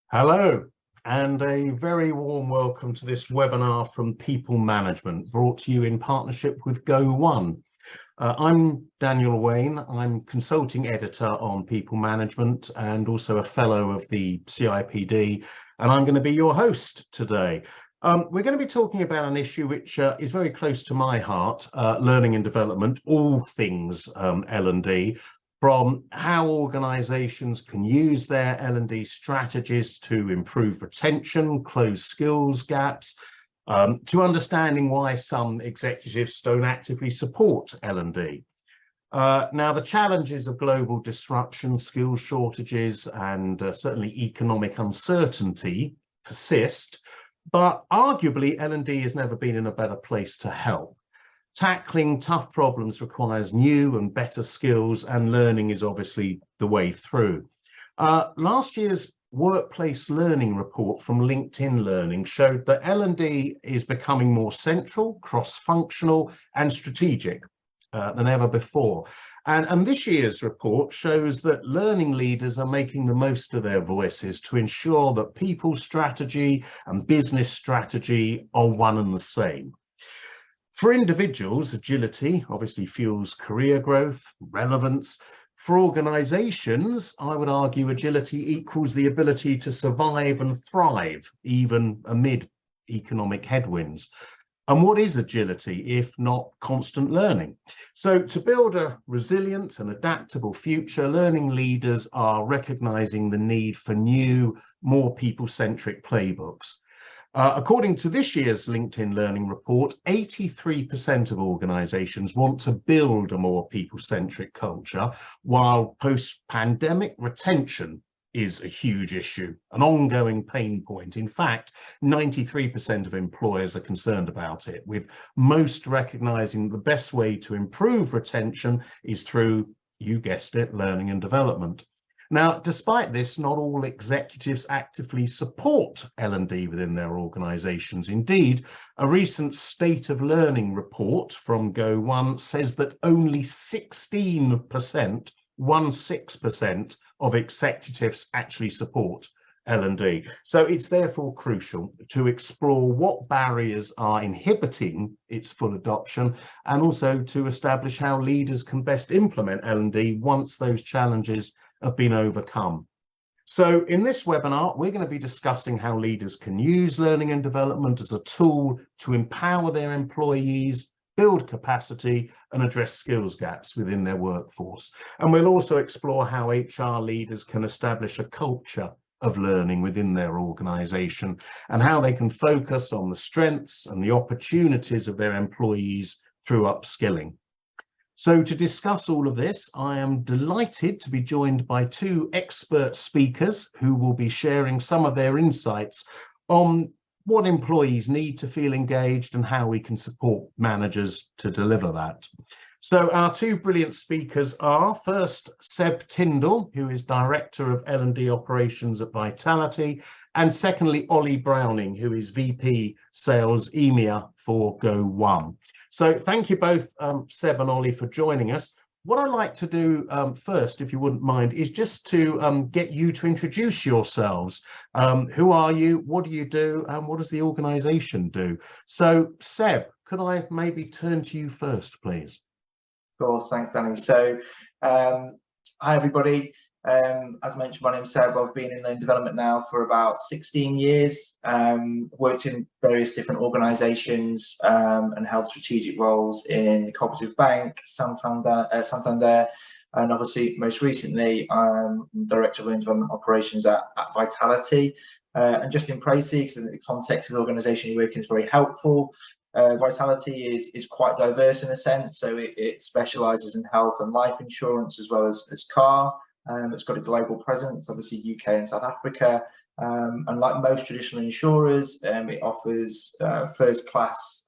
Hello, and a very warm welcome to this webinar from People Management, brought to you in partnership with Go1. I'm Daniel Wayne. I'm consulting editor on People Management and also a fellow of the CIPD, and I'm going to be your host today. We're going to be talking about an issue which is very close to my heart, learning and development, all things L&D. From how organisations can use their L&D strategies to improve retention, close skills gaps, to understanding why some executives don't actively support L&D. Now, the challenges of global disruption, skills shortages, and certainly economic uncertainty persist, but arguably L&D has never been in a better place to help. Tackling tough problems requires new and better skills, and learning is obviously the way through. Last year's workplace learning report from LinkedIn Learning showed that L&D is becoming more central, cross-functional and strategic than ever before. And this year's report shows that learning leaders are making the most of their voices to ensure that people strategy and business strategy are one and the same. For individuals, agility obviously fuels career growth, relevance. For organisations, I would argue agility equals the ability to survive and thrive, even amid economic headwinds. And what is agility if not constant learning? So to build a resilient and adaptable future, learning leaders are recognising the need for new, more people-centric playbooks. According to this year's LinkedIn Learning report, 83% of organisations want to build a more people-centric culture, while post-pandemic retention is a huge issue, an ongoing pain point. In fact, 93% of employers are concerned about it, with most recognising the best way to improve retention is through, you guessed it, learning and development. Now, despite this, not all executives actively support L&D within their organisations. Indeed, a recent State of Learning report from Go1 says that only 16% of executives actually support L&D. So it's therefore crucial to explore what barriers are inhibiting its full adoption, and also to establish how leaders can best implement L&D once those challenges have been overcome. So in this webinar, we're going to be discussing how leaders can use learning and development as a tool to empower their employees, build capacity and address skills gaps within their workforce. And we'll also explore how HR leaders can establish a culture of learning within their organisation, and how they can focus on the strengths and the opportunities of their employees through upskilling. So to discuss all of this, I am delighted to be joined by two expert speakers who will be sharing some of their insights on what employees need to feel engaged and how we can support managers to deliver that. So our two brilliant speakers are, first, Seb Tyndall, who is Director of L&D Operations at Vitality, and secondly, Ollie Browning, who is VP Sales EMEA for Go1. So thank you both, Seb and Ollie, for joining us. What I'd like to do first, if you wouldn't mind, is just to get you to introduce yourselves. Who are you, what do you do, and what does the organisation do? So Seb, could I maybe turn to you first, please? Of course, thanks, Danny. So, hi everybody. As mentioned, my name's Seb. I've been in learning development now for about 16 years. Worked in various different organisations and held strategic roles in the Cooperative Bank, Santander, and obviously most recently I'm Director of Learning Development Operations at Vitality. And just in pricey, because the context of the organisation you work in is very helpful. Vitality is quite diverse in a sense, so it specialises in health and life insurance as well as car. It's got a global presence, obviously UK and South Africa, and like most traditional insurers, it offers first-class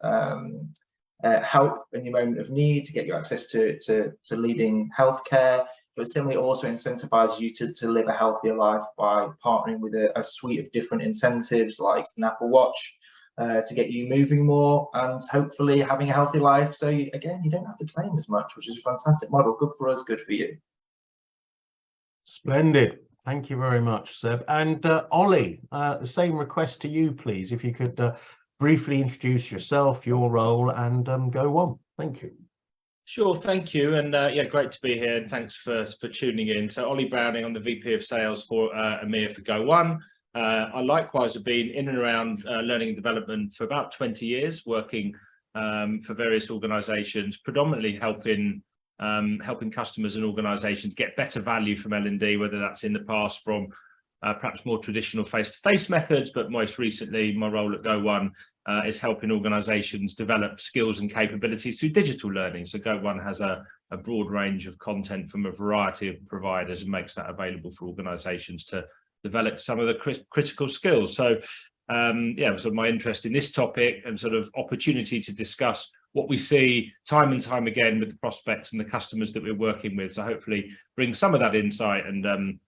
help in your moment of need to get you access to leading healthcare, but similarly also incentivises you to live a healthier life by partnering with a suite of different incentives like an Apple Watch, to get you moving more and hopefully having a healthy life. So again, you don't have to claim as much, which is a fantastic model. Good for us, good for you. Splendid. Thank you very much, Seb. And Ollie, the same request to you, please. If you could briefly introduce yourself, your role, and go on. Thank you. Sure, thank you. And yeah, great to be here. And thanks for tuning in. So Ollie Browning, I'm the VP of Sales for EMEA for Go1. I likewise have been in and around learning and development for about 20 years, working for various organisations, predominantly helping customers and organisations get better value from L&D, whether that's in the past from perhaps more traditional face-to-face methods, but most recently my role at Go1 is helping organisations develop skills and capabilities through digital learning. So Go1 has a broad range of content from a variety of providers and makes that available for organisations to develop some of the critical skills. So yeah, so my interest in this topic and sort of opportunity to discuss what we see time and time again with the prospects and the customers that we're working with. So hopefully bring some of that insight and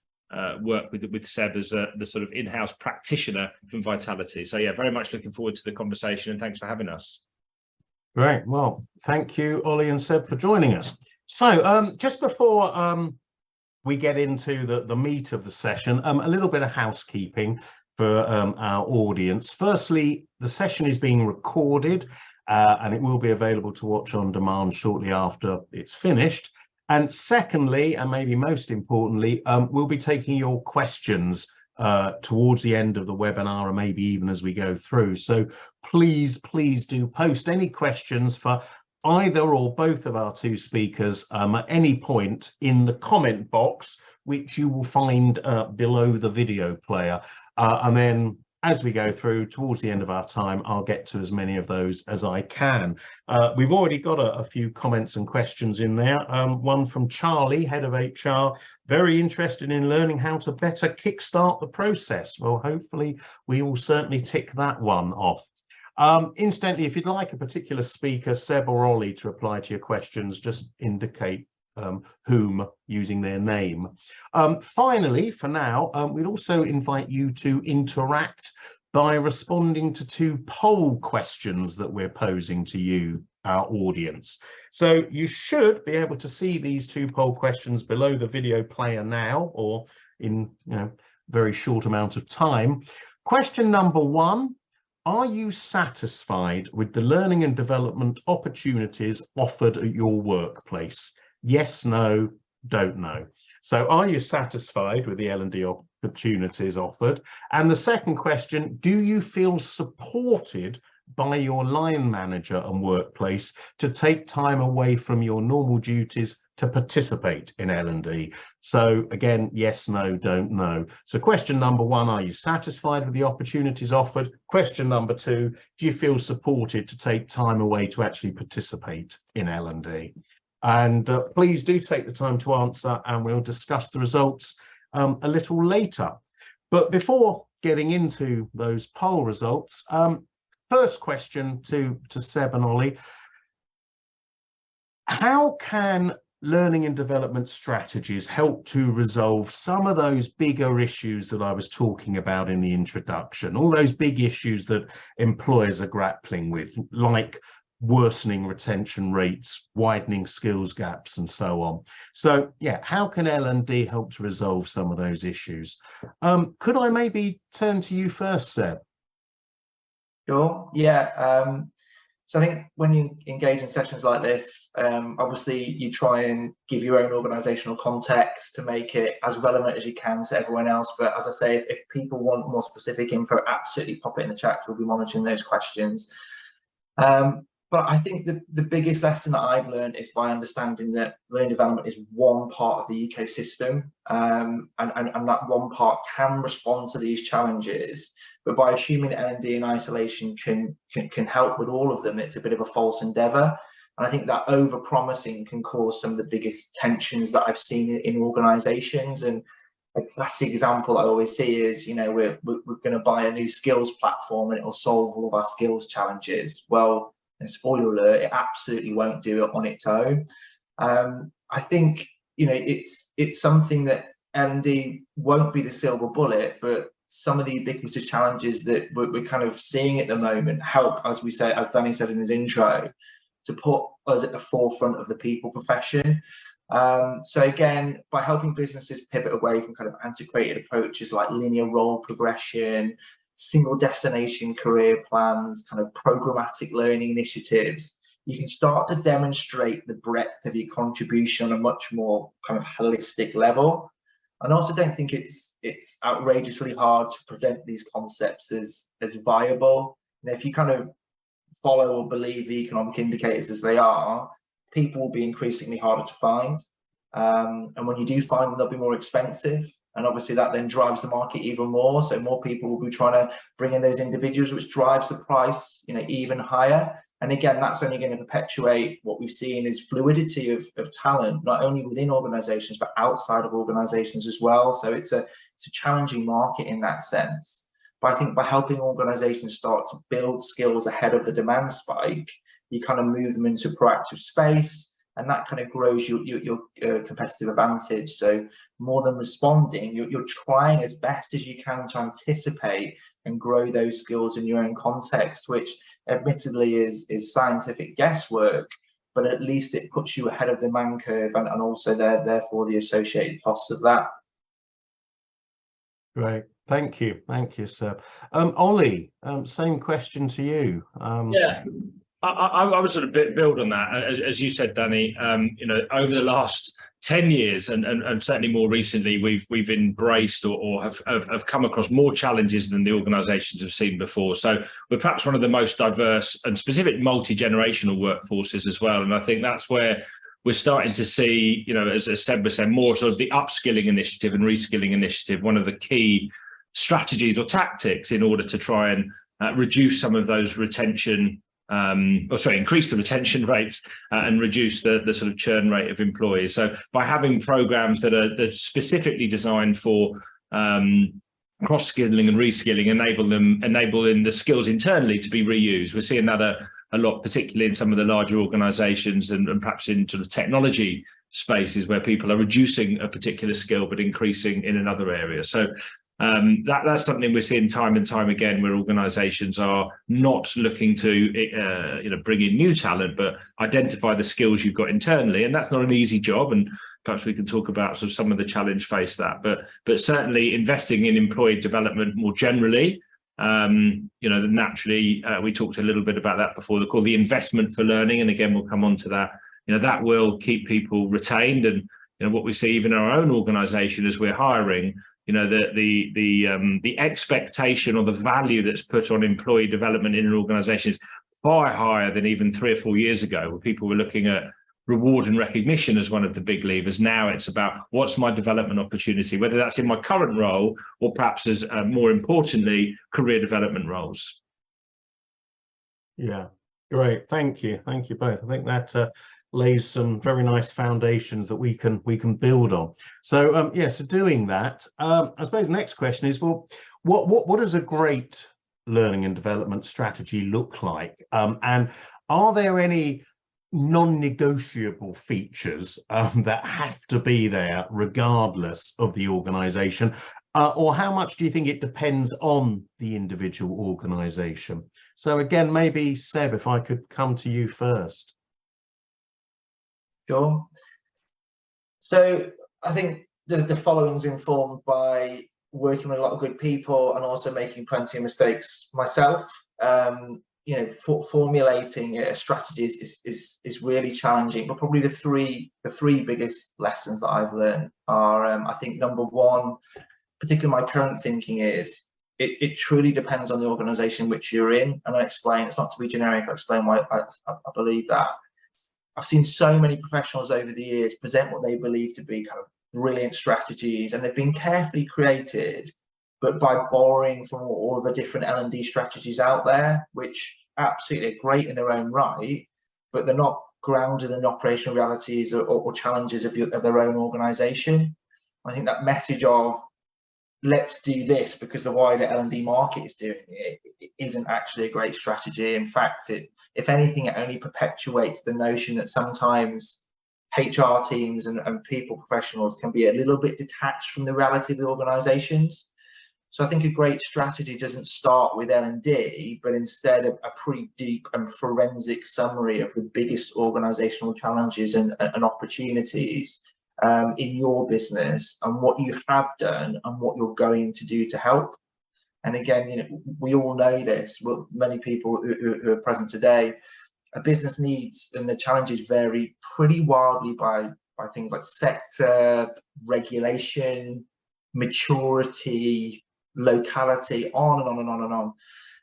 work with Seb as the sort of in-house practitioner from Vitality. So yeah, very much looking forward to the conversation, and thanks for having us. Great. Well, thank you, Ollie and Seb, for joining us. So just before we get into the meat of the session, a little bit of housekeeping for our audience. Firstly, the session is being recorded and it will be available to watch on demand shortly after it's finished. And secondly, and maybe most importantly, we'll be taking your questions towards the end of the webinar, and maybe even as we go through. So please do post any questions for either or both of our two speakers at any point in the comment box, which you will find below the video player. And then as we go through towards the end of our time, I'll get to as many of those as I can. We've already got a few comments and questions in there. One from Charlie, head of HR, very interested in learning how to better kickstart the process. Well, hopefully we will certainly tick that one off. Incidentally, if you'd like a particular speaker, Seb or Ollie, to reply to your questions, just indicate whom using their name. Finally, for now, we'd also invite you to interact by responding to two poll questions that we're posing to you, our audience. So you should be able to see these two poll questions below the video player now, or in very short amount of time. Question number one: are you satisfied with the learning and development opportunities offered at your workplace? Yes, no, don't know. So are you satisfied with the L&D opportunities offered? And the second question: do you feel supported by your line manager and workplace to take time away from your normal duties to participate in L&D? So again, yes, no, don't know. So question number one: are you satisfied with the opportunities offered? Question number two: do you feel supported to take time away to actually participate in L&D? And please do take the time to answer, and we'll discuss the results a little later. But before getting into those poll results, first question to Seb and Ollie: how can learning and development strategies help to resolve some of those bigger issues that I was talking about in the introduction, all those big issues that employers are grappling with, like worsening retention rates, widening skills gaps, and so on? So yeah, how can L&D help to resolve some of those issues? Could I maybe turn to you first, Seb? Sure. Yeah. So I think when you engage in sessions like this, obviously you try and give your own organisational context to make it as relevant as you can to everyone else. But as I say, if people want more specific info, absolutely pop it in the chat. We'll be monitoring those questions. But I think the biggest lesson that I've learned is by understanding that learning development is one part of the ecosystem, and that one part can respond to these challenges. But by assuming that L&D in isolation can help with all of them, it's a bit of a false endeavour. And I think that over-promising can cause some of the biggest tensions that I've seen in organisations. And a classic example I always see is, we're going to buy a new skills platform and it will solve all of our skills challenges. Well, and spoiler alert, it absolutely won't do it on its own. I think it's something that L&D won't be the silver bullet, but some of the ubiquitous challenges that we're kind of seeing at the moment help, as we say, as Danny said in his intro, to put us at the forefront of the people profession. So again, by helping businesses pivot away from kind of antiquated approaches like linear role progression, single destination career plans, kind of programmatic learning initiatives, you can start to demonstrate the breadth of your contribution on a much more kind of holistic level. And also don't think it's outrageously hard to present these concepts as viable. And if you kind of follow or believe the economic indicators as they are, people will be increasingly harder to find. And when you do find them, they'll be more expensive. And obviously that then drives the market even more. So more people will be trying to bring in those individuals, which drives the price, even higher. And again, that's only going to perpetuate what we've seen is fluidity of talent, not only within organizations, but outside of organizations as well. So it's a challenging market in that sense. But I think by helping organizations start to build skills ahead of the demand spike, you kind of move them into a proactive space, and that kind of grows your competitive advantage. So more than responding, you're trying as best as you can to anticipate and grow those skills in your own context, which admittedly is scientific guesswork, but at least it puts you ahead of the demand curve and also therefore the associated costs of that. Great. Thank you, sir. Ollie, same question to you. Yeah, I would sort of build on that, as you said, Danny. Over the last 10 years, and certainly more recently, we've embraced or have come across more challenges than the organisations have seen before. So we're perhaps one of the most diverse and specific multi-generational workforces as well, and I think that's where we're starting to see, as Seb was saying, more sort of the upskilling initiative and reskilling initiative, one of the key strategies or tactics in order to try and reduce some of those retention, increase the retention rates and reduce the sort of churn rate of employees. So by having programs that are specifically designed for cross-skilling and reskilling, enabling the skills internally to be reused. We're seeing that a lot, particularly in some of the larger organizations and perhaps in sort of technology spaces where people are reducing a particular skill but increasing in another area. So that's something we're seeing time and time again, where organizations are not looking to bring in new talent, but identify the skills you've got internally. And that's not an easy job, and perhaps we can talk about sort of some of the challenge faced that, but certainly investing in employee development more generally. Naturally, we talked a little bit about that before the call, the investment for learning, and again we'll come on to that. That will keep people retained, and what we see even in our own organization as we're hiring, the expectation or the value that's put on employee development in an organization is far higher than even 3 or 4 years ago, where people were looking at reward and recognition as one of the big levers. Now it's about what's my development opportunity, whether that's in my current role or perhaps as more importantly, career development roles. Yeah, great. Thank you both. I think that lays some very nice foundations that we can build on. So so doing that, I suppose the next question is, well, what does a great learning and development strategy look like? And are there any non-negotiable features that have to be there regardless of the organization, or how much do you think it depends on the individual organization? So again, maybe Seb, if I could come to you first. Sure. So I think the following is informed by working with a lot of good people and also making plenty of mistakes myself. Formulating a strategy is really challenging, but probably the three biggest lessons that I've learned are, I think, number one, particularly my current thinking is it truly depends on the organization which you're in. And I explain, it's not to be generic, I explain why I believe that. I've seen so many professionals over the years present what they believe to be kind of brilliant strategies, and they've been carefully created, but by borrowing from all of the different L&D strategies out there, which absolutely are great in their own right, but they're not grounded in operational realities or challenges of their own organization. I think that message of let's do this because the wider L&D market is doing it isn't actually a great strategy. In fact, if anything, it only perpetuates the notion that sometimes HR teams and people professionals can be a little bit detached from the reality of the organizations. So I think a great strategy doesn't start with L&D, but instead a pretty deep and forensic summary of the biggest organizational challenges and opportunities in your business, and what you have done and what you're going to do to help. And again, you know, we all know this, well, many people who are present today, a business needs and the challenges vary pretty wildly by things like sector, regulation, maturity, locality, on and on and on and on.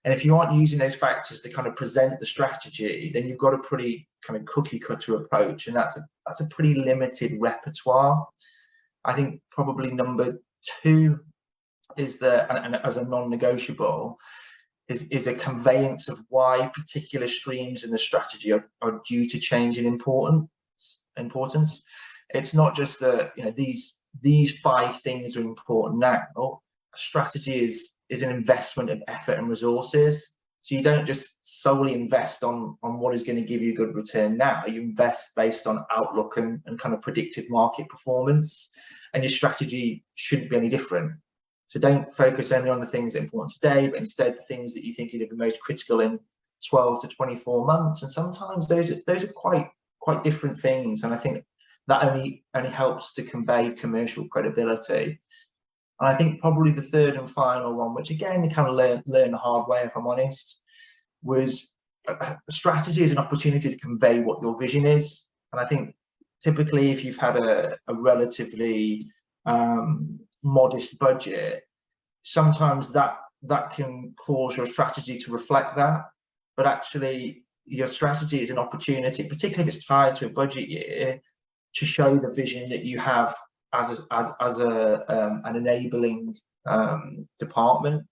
And if you aren't using those factors to kind of present the strategy, then you've got a pretty kind of cookie cutter approach, and that's a pretty limited repertoire. I think probably number two is and as a non-negotiable, is a conveyance of why particular streams in the strategy are due to change in importance. It's not just that, you know, these 5 things are important now. A strategy is an investment of effort and resources. So you don't just solely invest on what is going to give you a good return now. You invest based on outlook and kind of predicted market performance, and your strategy shouldn't be any different. So don't focus only on the things that are important today, but instead the things that you think are going to be most critical in 12 to 24 months. And sometimes those are quite different things. And I think that only helps to convey commercial credibility. And I think probably the third and final one, which again, you kind of learn the hard way, if I'm honest, was strategy is an opportunity to convey what your vision is. And I think typically if you've had a relatively modest budget, sometimes that can cause your strategy to reflect that. But actually your strategy is an opportunity, particularly if it's tied to a budget year, to show the vision that you have as an enabling department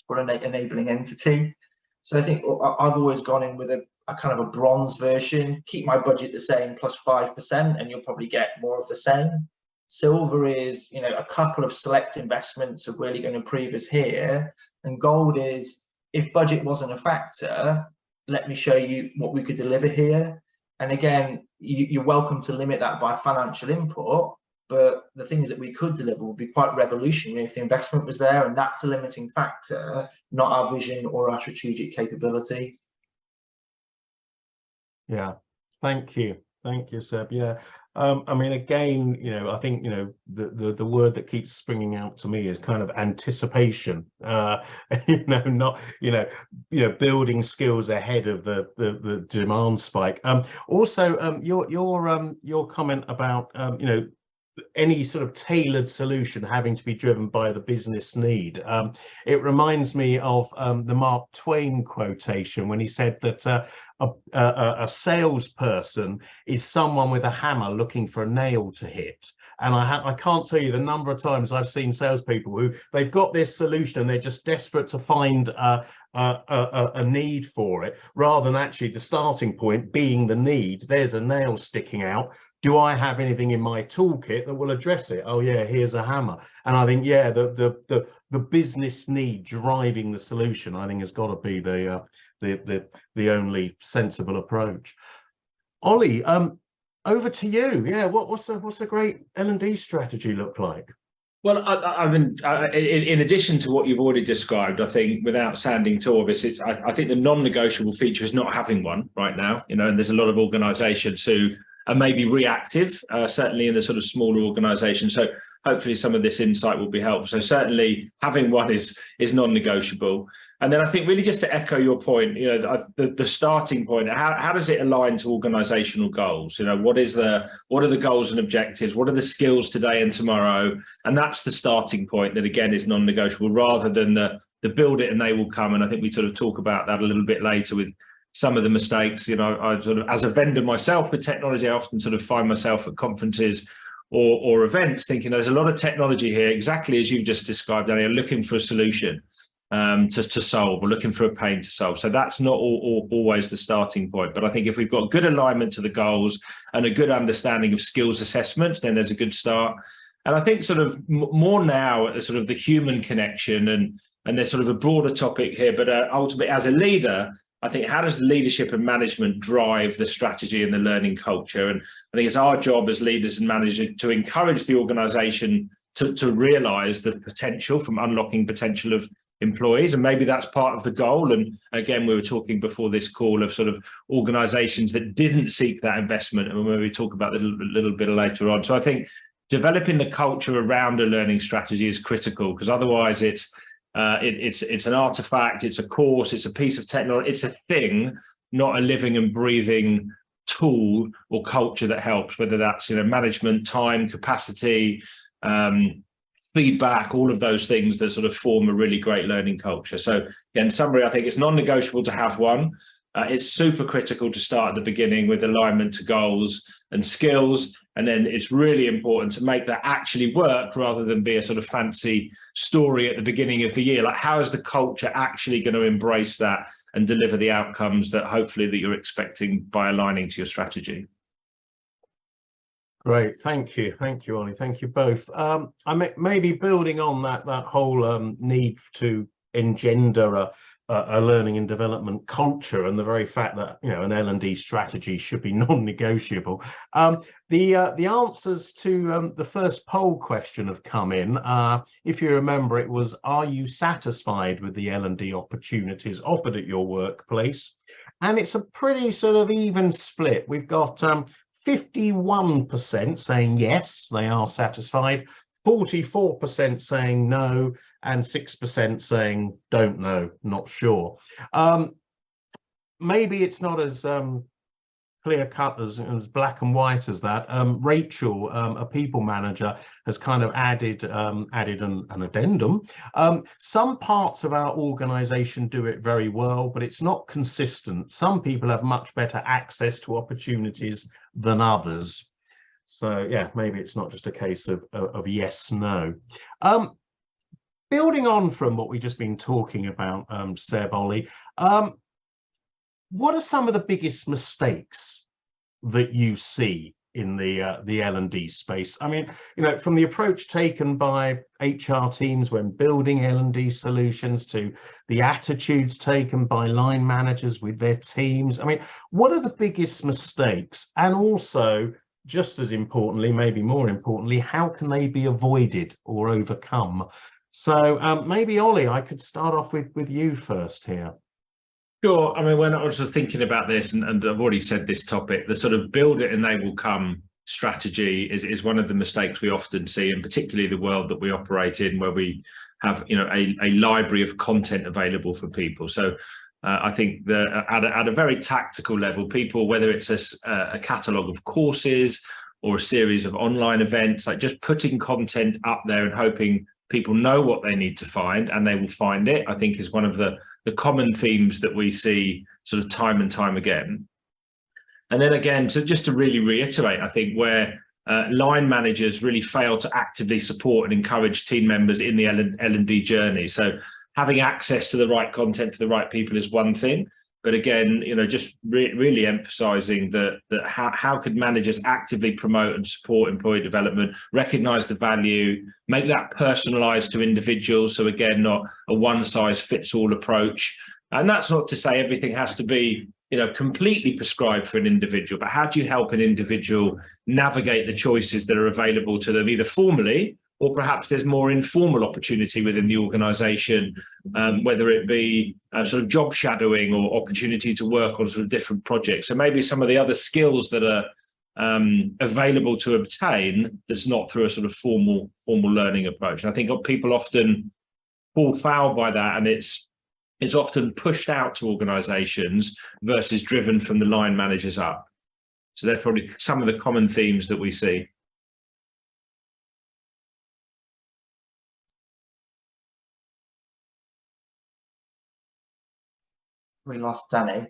or an enabling entity. So I think I've always gone in with a kind of a bronze version, keep my budget the same plus 5%, and you'll probably get more of the same. Silver is, you know, a couple of select investments are really going to improve us here. And gold is, if budget wasn't a factor, let me show you what we could deliver here. And again, you're welcome to limit that by financial input, but the things that we could deliver would be quite revolutionary if the investment was there, and that's the limiting factor, not our vision or our strategic capability. Yeah, thank you, Seb. Yeah, I mean, again, you know, I think, you know, the word that keeps springing out to me is kind of anticipation. You know, not building skills ahead of the demand spike. Also, your comment about you know, any sort of tailored solution having to be driven by the business need. It reminds me of the Mark Twain quotation when he said that a salesperson is someone with a hammer looking for a nail to hit. And I can't tell you the number of times I've seen salespeople who they've got this solution and they're just desperate to find a need for it, rather than actually the starting point being the need. There's a nail sticking out. Do I have anything in my toolkit that will address it? Oh yeah, here's a hammer. And I think, yeah, the business need driving the solution, I think, has got to be the only sensible approach. Ollie, over to you. Yeah, what's a great L&D strategy look like? Well, I mean, in addition to what you've already described, I think, without sounding too obvious, I think the non-negotiable feature is not having one right now. You know, and there's a lot of organisations who are maybe reactive, certainly in the sort of smaller organisations. So hopefully some of this insight will be helpful. So certainly having one is non-negotiable. And then I think really just to echo your point, you know, the starting point, how does it align to organisational goals? You know, what are the goals and objectives? What are the skills today and tomorrow? And that's the starting point that, again, is non-negotiable, rather than the build it and they will come. And I think we sort of talk about that a little bit later with some of the mistakes. You know, I sort of, as a vendor myself with technology, I often sort of find myself at conferences or events thinking there's a lot of technology here, exactly as you just described, Danny, looking for a solution to solve, or looking for a pain to solve. So that's not always the starting point. But I think if we've got good alignment to the goals and a good understanding of skills assessment, then there's a good start. And I think sort of more now, sort of the human connection, and there's sort of a broader topic here, but ultimately as a leader, I think, how does leadership and management drive the strategy and the learning culture? And I think it's our job as leaders and managers to encourage the organisation to realize the potential from unlocking potential of employees, and maybe that's part of the goal. And again, we were talking before this call of sort of organizations that didn't seek that investment, and when we talk about a little bit later on. So I think developing the culture around a learning strategy is critical, because otherwise it's an artifact, it's a course, it's a piece of technology, it's a thing, not a living and breathing tool or culture that helps, whether that's, you know, management, time, capacity, feedback, all of those things that sort of form a really great learning culture. So in summary, I think it's non-negotiable to have one. It's super critical to start at the beginning with alignment to goals and skills. And then it's really important to make that actually work rather than be a sort of fancy story at the beginning of the year. Like, how is the culture actually going to embrace that and deliver the outcomes that hopefully that you're expecting by aligning to your strategy? Great, thank you, Ollie. Thank you both. I maybe building on that whole need to engender a learning and development culture, and the very fact that, you know, an L&D strategy should be non-negotiable. The answers to the first poll question have come in. If you remember, it was, are you satisfied with the L&D opportunities offered at your workplace? And it's a pretty sort of even split. We've got 51% saying yes, they are satisfied, 44% saying no, and 6% saying don't know, not sure. Maybe it's not as clear cut as black and white as that. Rachel, a people manager, has kind of added an addendum. Some parts of our organization do it very well, but it's not consistent. Some people have much better access to opportunities than others. So yeah, maybe it's not just a case of yes, no. Building on from what we've just been talking about, Seb, Ollie, what are some of the biggest mistakes that you see in the L&D space? I mean, you know, from the approach taken by HR teams when building L&D solutions to the attitudes taken by line managers with their teams. I mean, what are the biggest mistakes? And also, just as importantly, maybe more importantly, how can they be avoided or overcome? So maybe, Ollie, I could start off with you first here. Sure. I mean, when I was thinking about this, and I've already said this topic, the sort of build it and they will come strategy is one of the mistakes we often see, and particularly the world that we operate in, where we have, you know, a library of content available for people. So I think that at a very tactical level, people, whether it's a catalogue of courses or a series of online events, like just putting content up there and hoping people know what they need to find and they will find it, I think is one of the common themes that we see sort of time and time again. And then again, just to really reiterate, I think where line managers really fail to actively support and encourage team members in the L&D journey. So having access to the right content for the right people is one thing, but again, you know, just really emphasizing that how could managers actively promote and support employee development, recognize the value, make that personalized to individuals. So again, not a one size fits all approach. And that's not to say everything has to be, you know, completely prescribed for an individual, but how do you help an individual navigate the choices that are available to them, either formally or perhaps there's more informal opportunity within the organization, whether it be sort of job shadowing or opportunity to work on sort of different projects. So maybe some of the other skills that are available to obtain that's not through a sort of formal learning approach. And I think people often fall foul by that, and it's often pushed out to organizations versus driven from the line managers up. So they're probably some of the common themes that we see. We lost Danny.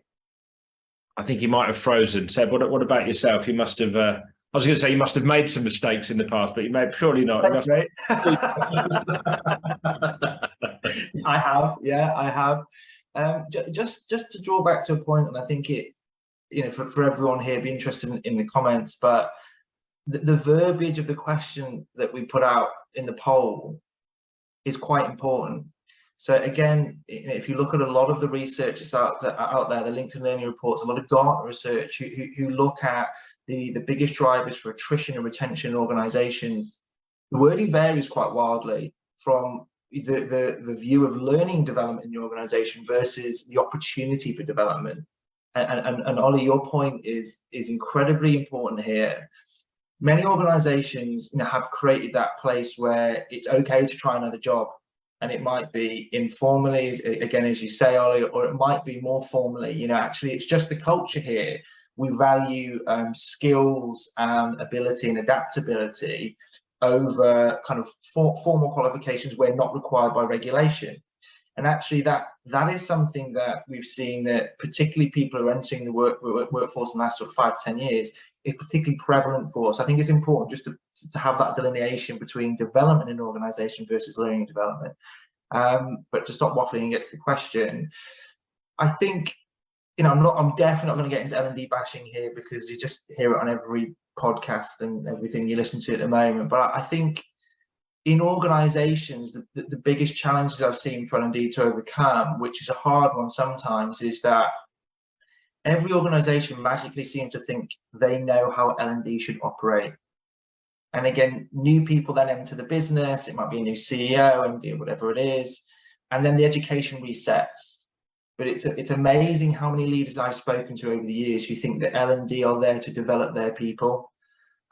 I think he might have frozen. Seb, what about yourself? You must have, I was going to say you must have made some mistakes in the past, but you may surely not. Thanks, mate. I have, yeah, I have. Just to draw back to a point, and I think it, you know, for everyone here, be interested in the comments, but the verbiage of the question that we put out in the poll is quite important. So again, if you look at a lot of the research that's out there, the LinkedIn Learning reports, a lot of Gartner research who look at the biggest drivers for attrition and retention in organizations, The wording varies quite wildly from the view of learning development in the organization versus the opportunity for development. And Ollie, your point is incredibly important here. Many organizations, have created that place where it's okay to try another job. And it might be informally, again, as you say, Ollie, or it might be more formally. Actually, it's just the culture here. We value skills and ability and adaptability over kind of formal qualifications where not required by regulation. And actually that is something that we've seen, that particularly people who are entering the workforce in the last sort of 5 to 10 years is particularly prevalent for us. I think it's important just to have that delineation between development in an organization versus learning and development. But to stop waffling and get to the question, I think, I'm definitely not going to get into L&D bashing here, because you just hear it on every podcast and everything you listen to at the moment. But I think in organizations, the biggest challenges I've seen for L&D to overcome, which is a hard one sometimes, is that every organization magically seems to think they know how L&D should operate. And again, new people then enter the business. It might be a new CEO, MD, whatever it is, and then the education resets. But it's amazing how many leaders I've spoken to over the years who think that L&D are there to develop their people.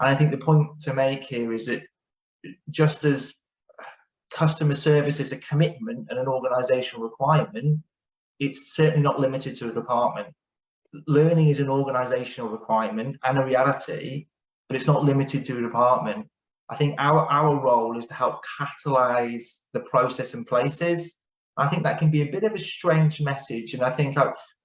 And I think the point to make here is that just as customer service is a commitment and an organizational requirement, it's certainly not limited to a department. Learning is an organizational requirement and a reality, but it's not limited to a department. I think our role is to help catalyze the process and places. I think that can be a bit of a strange message, and I think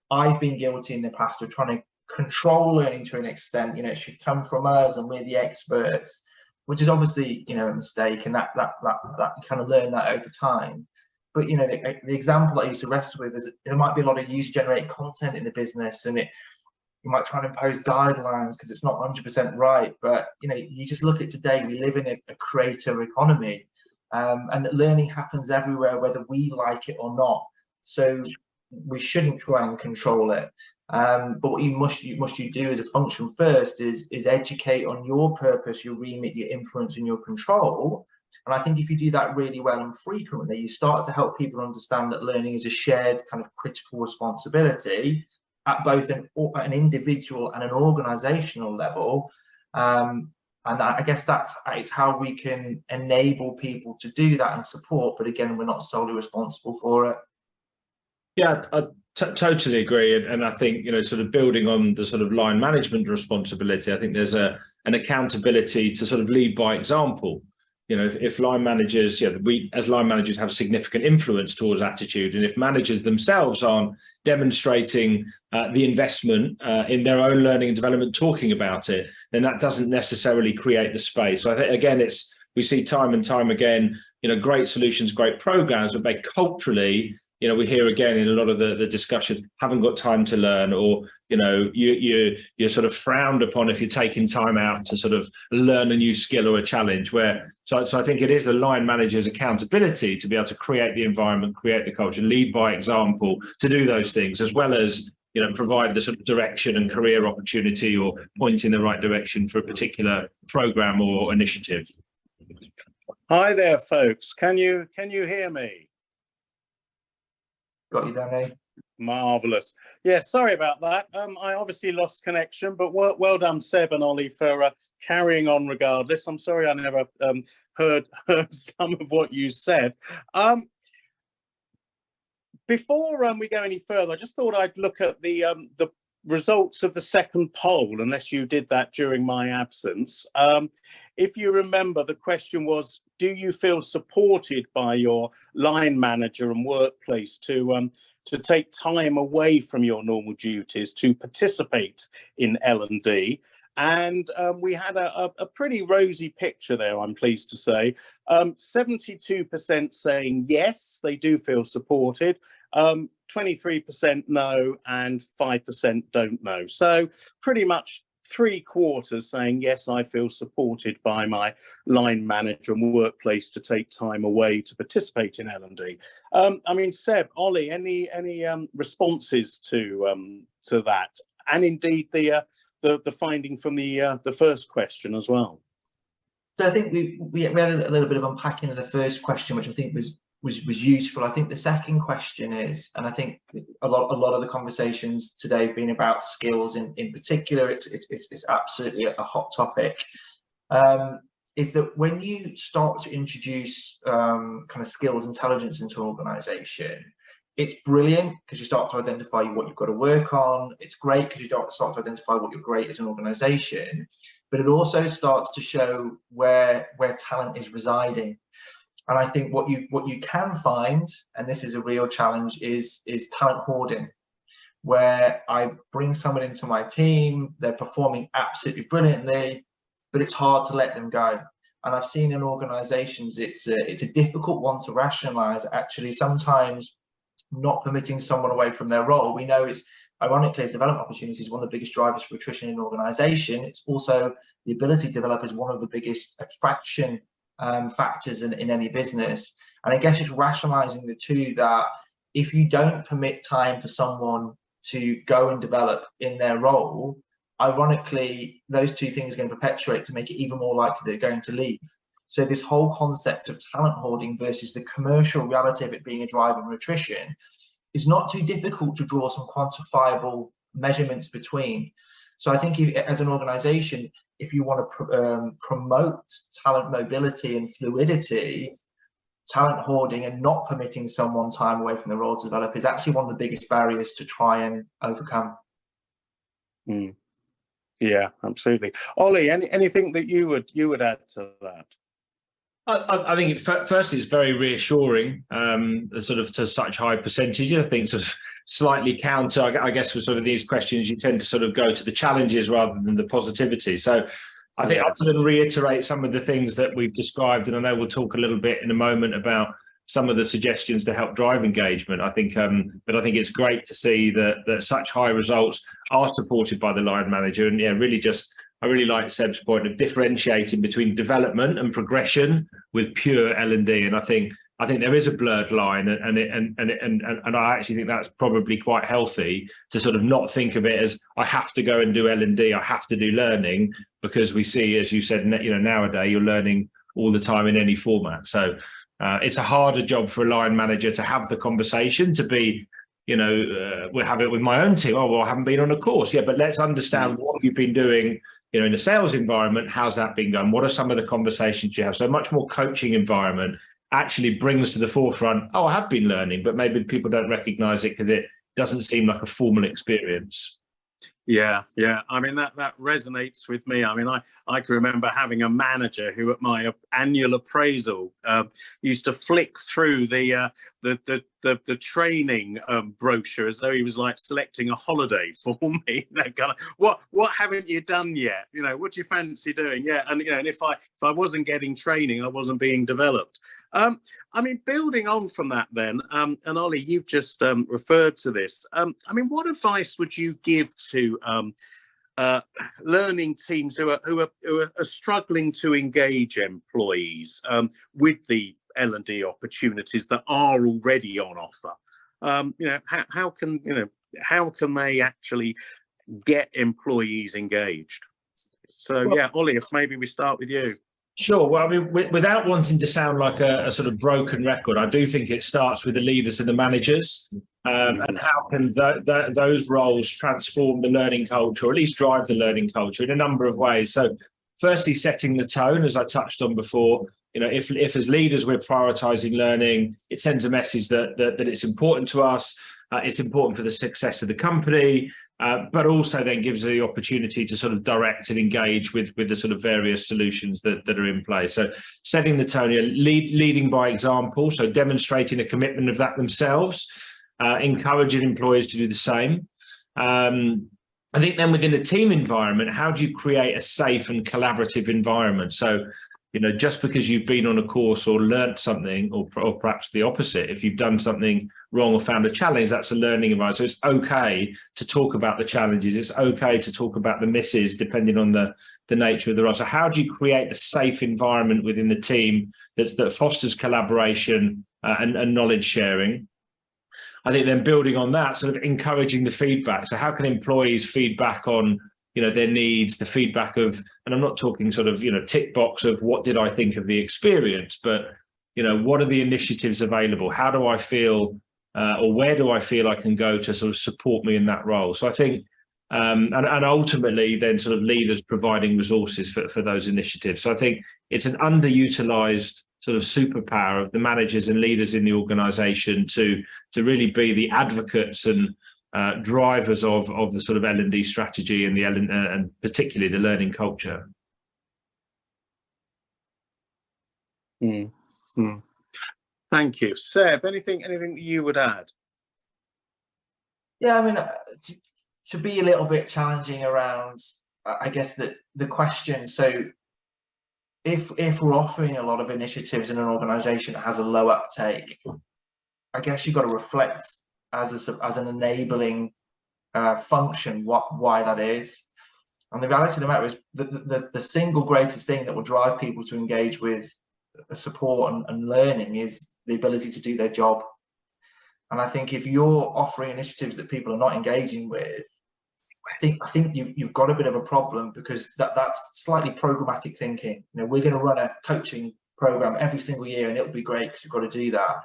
I've been guilty in the past of trying to control learning to an extent. It should come from us and we're the experts, which is obviously a mistake, and that you kind of learn that over time. But the example I used to wrestle with is there might be a lot of user-generated content in the business, and you might try and impose guidelines because it's not 100% right. But you just look at today, we live in a creator economy. And that learning happens everywhere, whether we like it or not. So we shouldn't try and control it. But what you must do as a function first is educate on your purpose, your remit, your influence, and your control. And I think if you do that really well and frequently, you start to help people understand that learning is a shared kind of critical responsibility at both an individual and an organizational level. And I guess it's how we can enable people to do that and support. But again, we're not solely responsible for it. Yeah, I totally agree. And I think, sort of building on the sort of line management responsibility, I think there's an accountability to sort of lead by example. If line managers, we as line managers have significant influence towards attitude, and if managers themselves aren't demonstrating the investment in their own learning and development, talking about it, then that doesn't necessarily create the space. So I think, again, we see time and time again, great solutions, great programs, but they culturally, we hear again in a lot of the discussion, haven't got time to learn, or you're sort of frowned upon if you're taking time out to sort of learn a new skill or a challenge. So I think it is the line manager's accountability to be able to create the environment, create the culture, lead by example, to do those things, as well as provide the sort of direction and career opportunity, or point in the right direction for a particular program or initiative. Hi there, folks. Can you hear me? Got you, Danny. Marvelous. Yeah, sorry about that. I obviously lost connection, but well done, Seb and Ollie, for carrying on regardless. I'm sorry I never heard some of what you said. Before we go any further, I just thought I'd look at the results of the second poll, unless you did that during my absence. If you remember, the question was, do you feel supported by your line manager and workplace to take time away from your normal duties to participate in L&D? And we had a pretty rosy picture there, I'm pleased to say. 72% saying yes, they do feel supported. 23% no, and 5% don't know. So pretty much 3/4 saying yes, I feel supported by my line manager and workplace to take time away to participate in L&D. I mean, Seb, Ollie, any responses to that, and indeed the finding from the first question as well? So I think we had a little bit of unpacking of the first question, which I think was useful. I think the second question is, and I think a lot of the conversations today have been about skills in particular. It's absolutely a hot topic. Is that when you start to introduce kind of skills intelligence into an organization, it's brilliant because you start to identify what you've got to work on. It's great because you start to identify what you're great as an organization, but it also starts to show where talent is residing. And I think what you can find, and this is a real challenge, is talent hoarding, where I bring someone into my team, they're performing absolutely brilliantly, but it's hard to let them go. And I've seen in organizations, it's a difficult one to rationalize. Actually, sometimes not permitting someone away from their role, we know it's, ironically, as development opportunities is one of the biggest drivers for attrition in an organization. It's also the ability to develop is one of the biggest attraction factors in any business. And I guess it's rationalizing the two, that if you don't permit time for someone to go and develop in their role, ironically, those two things are going to perpetuate to make it even more likely they're going to leave. So this whole concept of talent hoarding versus the commercial reality of it being a driver of attrition is not too difficult to draw some quantifiable measurements between. So I think as an organization, if you want to promote talent mobility and fluidity, talent hoarding and not permitting someone time away from the role to develop is actually one of the biggest barriers to try and overcome. Yeah, absolutely. Ollie, anything that you would add to that? I think firstly, it's very reassuring, sort of to such high percentages. I think sort of slightly counter, I guess, with sort of these questions, you tend to sort of go to the challenges rather than the positivity. So I think other than reiterate some of the things that we've described, and I know we'll talk a little bit in a moment about some of the suggestions to help drive engagement. I think, but I think it's great to see that such high results are supported by the line manager, and yeah, really just. I really like Seb's point of differentiating between development and progression with pure L&D, and I think there is a blurred line, and I actually think that's probably quite healthy to sort of not think of it as I have to go and do L&D, I have to do learning, because we see, as you said, nowadays you're learning all the time in any format. So it's a harder job for a line manager to have the conversation, to be. We have it with my own team. Oh, well, I haven't been on a course. Yeah, but let's understand what you've been doing, in a sales environment. How's that been going? What are some of the conversations you have? So a much more coaching environment actually brings to the forefront, oh, I have been learning, but maybe people don't recognize it because it doesn't seem like a formal experience. Yeah. I mean, that resonates with me. I mean, I can remember having a manager who at my annual appraisal used to flick through the training brochure as though he was like selecting a holiday for me. Kind of, what haven't you done yet? What do you fancy doing? Yeah, and and if I wasn't getting training, I wasn't being developed. I mean, building on from that, then, and Ollie, you've just referred to this. I mean, what advice would you give to learning teams who are struggling to engage employees with the L&D opportunities that are already on offer? How can they actually get employees engaged? So yeah, Ollie, if maybe we start with you. Sure. Well, I mean, without wanting to sound like a sort of broken record, I do think it starts with the leaders and the managers, and how can those roles transform the learning culture, or at least drive the learning culture in a number of ways. So firstly, setting the tone, as I touched on before. If as leaders we're prioritizing learning, it sends a message that it's important to us, it's important for the success of the company, but also then gives the opportunity to sort of direct and engage with the sort of various solutions that are in place. So setting the tone, leading by example, so demonstrating a commitment of that themselves, encouraging employees to do the same. I think then within a team environment, how do you create a safe and collaborative environment? So just because you've been on a course or learnt something, or perhaps the opposite, if you've done something wrong or found a challenge, that's a learning environment. So it's okay to talk about the challenges. It's okay to talk about the misses, depending on the nature of the role. So how do you create a safe environment within the team that fosters collaboration and knowledge sharing? I think then building on that, sort of encouraging the feedback. So how can employees feed back on their needs, the feedback of, and I'm not talking sort of, tick box of what did I think of the experience, but, what are the initiatives available? How do I feel, or where do I feel I can go to sort of support me in that role? So I think, and ultimately then sort of leaders providing resources for those initiatives. So I think it's an underutilized sort of superpower of the managers and leaders in the organization to really be the advocates and drivers of the sort of L&D strategy and and particularly the learning culture. Thank you. Seb, anything that you would add? Yeah, I mean, to be a little bit challenging around, I guess, the question. So if we're offering a lot of initiatives in an organization that has a low uptake, I guess you've got to reflect as an enabling function why that is. And the reality of the matter is the single greatest thing that will drive people to engage with support and learning is the ability to do their job. And I think if you're offering initiatives that people are not engaging with, I think you've got a bit of a problem, because that's slightly programmatic thinking. We're going to run a coaching program every single year and it'll be great because you've got to do that.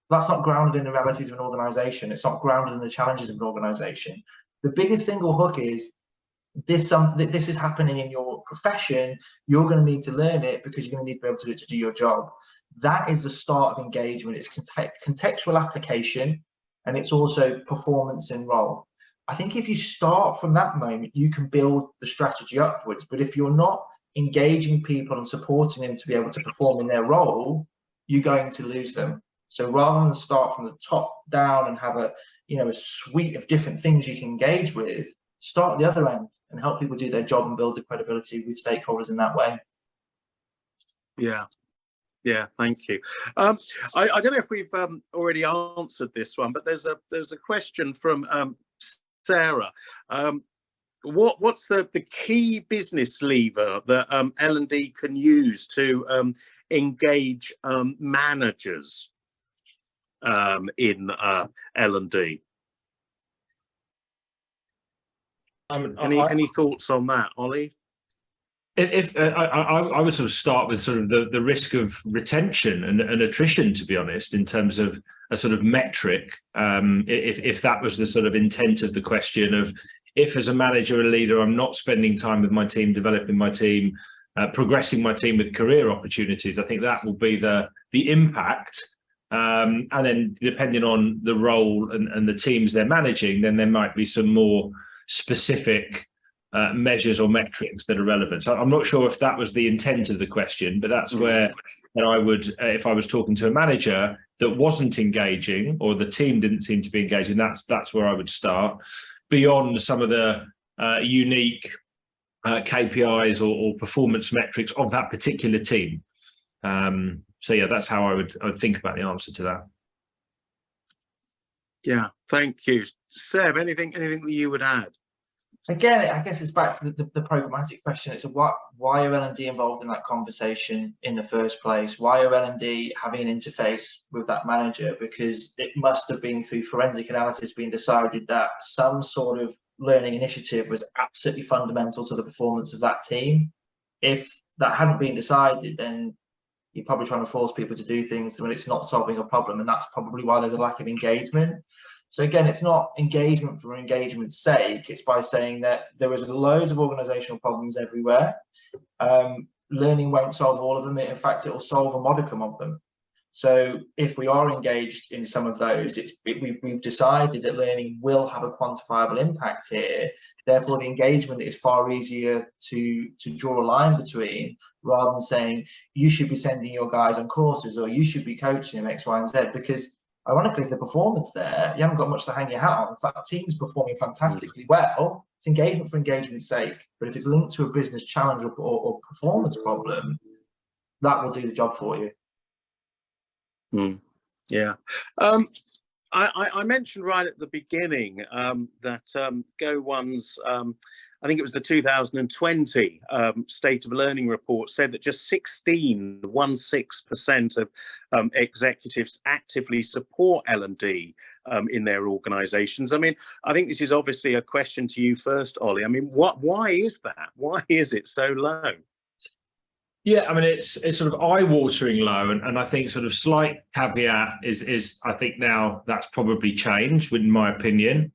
That's not grounded in the realities of an organization. It's not grounded in the challenges of an organization. The biggest single hook is this is happening in your profession. You're going to need to learn it because you're going to need to be able to do it to do your job. That is the start of engagement. It's contextual application, and it's also performance and role. I think if you start from that moment, you can build the strategy upwards. But if you're not engaging people and supporting them to be able to perform in their role, you're going to lose them. So rather than start from the top down and have a suite of different things you can engage with, start at the other end and help people do their job and build the credibility with stakeholders in that way. Yeah, thank you. I don't know if we've already answered this one, but there's a question from Sarah. What's the key business lever that L&D can use to engage managers in L&D? Any thoughts on that, Ollie? If I would sort of start with sort of the risk of retention and attrition, to be honest, in terms of a sort of metric. If that was the sort of intent of the question of, if as a manager or leader I'm not spending time with my team, developing my team, progressing my team with career opportunities, I think that will be the impact. And then depending on the role and the teams they're managing, then there might be some more specific measures or metrics that are relevant. So I'm not sure if that was the intent of the question, but that's where I would, if I was talking to a manager that wasn't engaging, or the team didn't seem to be engaging, that's where I would start, beyond some of the unique KPIs or performance metrics of that particular team. So yeah, that's how I would think about the answer to that. Yeah, thank you. Seb, anything that you would add? Again, I guess it's back to the programmatic question. It's why are L&D involved in that conversation in the first place? Why are L&D having an interface with that manager? Because it must have been through forensic analysis being decided that some sort of learning initiative was absolutely fundamental to the performance of that team. If that hadn't been decided, then you're probably trying to force people to do things when it's not solving a problem, and that's probably why there's a lack of engagement. So again, it's not engagement for engagement's sake. It's by saying that there is loads of organizational problems everywhere. Learning won't solve all of them. In fact, it will solve a modicum of them. So if we are engaged in some of those, we've decided that learning will have a quantifiable impact here. Therefore, the engagement is far easier to draw a line between, rather than saying you should be sending your guys on courses or you should be coaching them X, Y, and Z, because ironically, if the performance there, you haven't got much to hang your hat on. In fact, the team's performing fantastically well. It's engagement for engagement's sake. But if it's linked to a business challenge or performance problem, that will do the job for you. Yeah. I mentioned right at the beginning that Go One's I think it was the 2020 State of Learning report said that just 16% of executives actively support L&D in their organisations. I mean, I think this is obviously a question to you first, Ollie. I mean, why is that? Why is it so low? Yeah, I mean, it's sort of eye-watering low, and I think sort of slight caveat is I think now that's probably changed, in my opinion.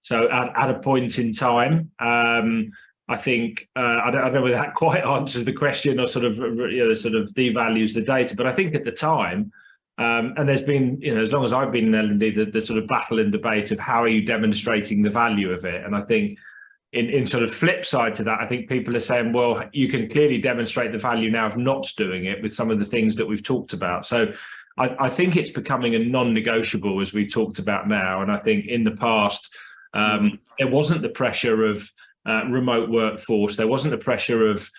So at a point in time, I think I don't know whether that quite answers the question or sort of sort of devalues the data, but I think at the time, and there's been as long as I've been in L&D, the sort of battle and debate of how are you demonstrating the value of it, and I think. In sort of flip side to that, I think people are saying, well, you can clearly demonstrate the value now of not doing it with some of the things that we've talked about. So I think it's becoming a non-negotiable, as we've talked about now. And I think in the past, there wasn't the pressure of remote workforce. There wasn't the pressure of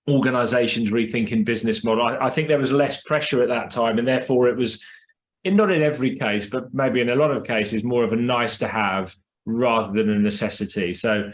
organizations rethinking business model. I think there was less pressure at that time. And therefore, it was, not in every case, but maybe in a lot of cases, more of a nice to have rather than a necessity. So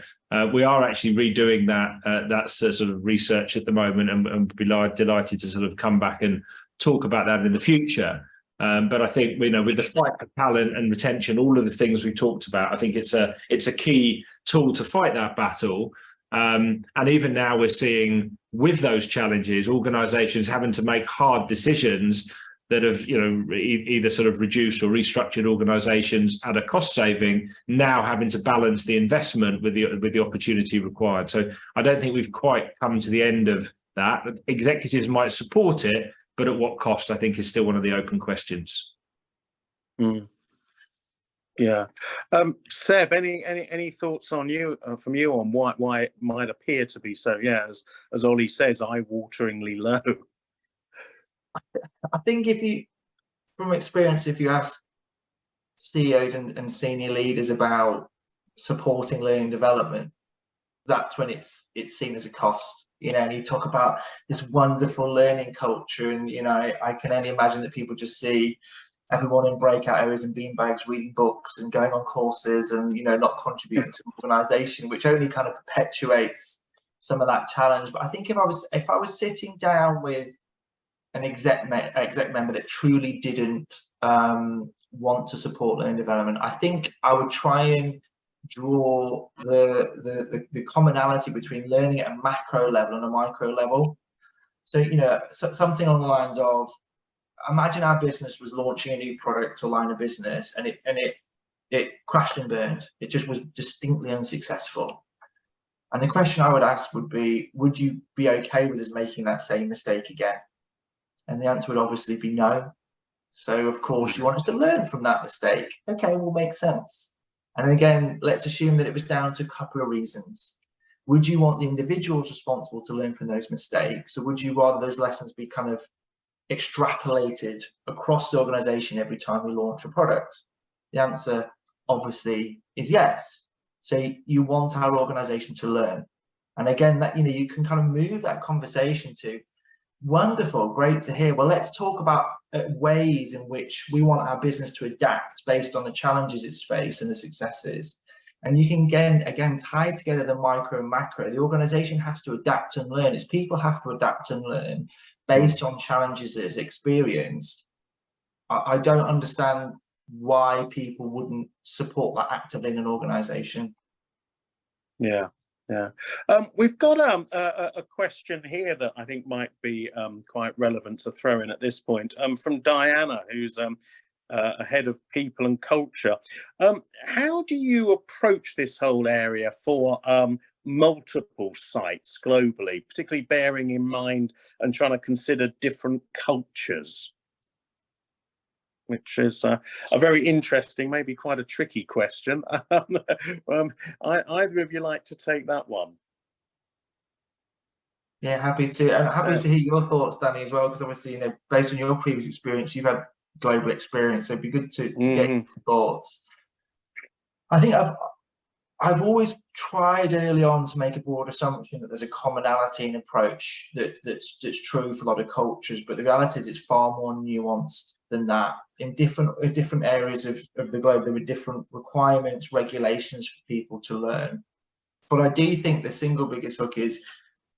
we are actually redoing that. That's sort of research at the moment, and be delighted to sort of come back and talk about that in the future. But I think with the fight for talent and retention, all of the things we talked about, I think it's a key tool to fight that battle. And even now we're seeing with those challenges, organisations having to make hard decisions that have either sort of reduced or restructured organisations at a cost saving, now having to balance the investment with the opportunity required. So I don't think we've quite come to the end of that. Executives might support it, but at what cost, I think, is still one of the open questions. Yeah. Seb, any thoughts on from you on why it might appear to be so, as Ollie says, eye-wateringly low? I think from experience, if you ask CEOs and senior leaders about supporting learning development, that's when it's seen as a cost. And you talk about this wonderful learning culture, and I can only imagine that people just see everyone in breakout areas and beanbags reading books and going on courses and not contributing to organisation, which only kind of perpetuates some of that challenge. But I think if I was sitting down with an exec member that truly didn't want to support learning development, I think I would try and draw the commonality between learning at a macro level and a micro level. So something along the lines of, imagine our business was launching a new product or line of business, and it crashed and burned. It just was distinctly unsuccessful. And the question I would ask would be, would you be okay with us making that same mistake again? And the answer would obviously be no. So of course you want us to learn from that mistake. Okay, will make sense. And again, let's assume that it was down to a couple of reasons. Would you want the individuals responsible to learn from those mistakes, or would you rather those lessons be kind of extrapolated across the organization every time we launch a product? The answer obviously is yes. So you want our organization to learn. And again, that you can kind of move that conversation to, wonderful, great to hear. Well, let's talk about ways in which we want our business to adapt based on the challenges it's faced and the successes. And you can again tie together the micro and macro. The organization has to adapt and learn. Its people have to adapt and learn based on challenges that it's experienced. I don't understand why people wouldn't support that actively in an organization. Yeah. We've got a question here that I think might be quite relevant to throw in at this point, from Diana, who's a head of people and culture. How do you approach this whole area for multiple sites globally, particularly bearing in mind and trying to consider different cultures? Which is a very interesting, maybe quite a tricky question. Either of you like to take that one? Yeah, happy to. And happy to hear your thoughts, Danny, as well, because obviously, based on your previous experience, you've had global experience, so it'd be good to get your thoughts. I think I've always tried early on to make a broad assumption that there's a commonality in approach that's true for a lot of cultures, but the reality is it's far more nuanced than that. In different areas of the globe, there are different requirements, regulations for people to learn. But I do think the single biggest hook is